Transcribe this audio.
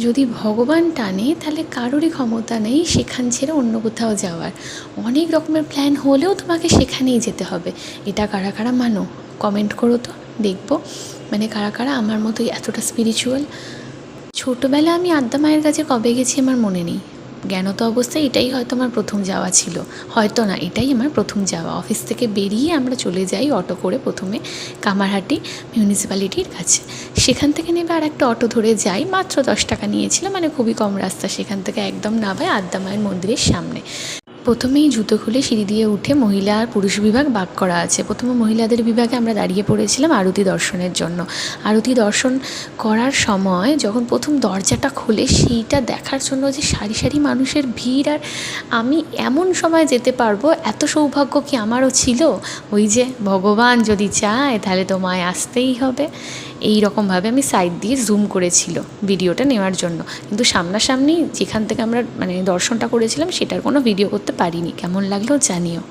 যদি ভগবান টানে তাহলে কারোরই ক্ষমতা নেই সেখান ছেড়ে অন্য কোথাও যাওয়ার। অনেক রকমের প্ল্যান হলেও তোমাকে সেখানেই যেতে হবে। এটা কারা কারা মানো কমেন্ট করো তো, দেখবো মানে কারা কারা আমার মতোই এতটা স্পিরিচুয়াল। ছোটোবেলা আমি আদ্যা মায়ের কাছে কবে গেছি আমার মনে নেই। জ্ঞানত অবস্থায় এটাই হয়তো আমার প্রথম যাওয়া ছিল, হয়তো না এটাই আমার প্রথম যাওয়া। অফিস থেকে বেরিয়ে আমরা চলে যাই অটো করে প্রথমে কামারহাটি মিউনিসিপ্যালিটির কাছে, সেখান থেকে নেবে আর একটা অটো ধরে যাই, মাত্র 10 টাকা নিয়েছিল, মানে খুবই কম রাস্তা। সেখান থেকে একদম নামায় আদ্যা মায়ের মন্দিরের সামনে। প্রথমেই জুতো খুলে সিঁড়ি দিয়ে উঠে মহিলা আর পুরুষ বিভাগ ভাগ করা আছে। প্রথমে মহিলাদের বিভাগে আমরা দাঁড়িয়ে পড়েছিলাম আরতি দর্শনের জন্য। আরতি দর্শন করার সময় যখন প্রথম দরজাটা খোলে সেইটা দেখার জন্য যে সারি সারি মানুষের ভিড়, আর আমি এমন সময় যেতে পারবো এত সৌভাগ্য কি আমারও ছিল? ওই যে ভগবান যদি চায় তাহলে তোমায় আসতেই হবে, এই রকমভাবে আমি সাইড দিয়ে জুম করেছিল ভিডিওটা নেওয়ার জন্য। কিন্তু সামনাসামনি যেখান থেকে আমরা মানে দর্শনটা করেছিলাম সেটার কোনো ভিডিও করতে পারিনি। কেমন লাগলো জানিও।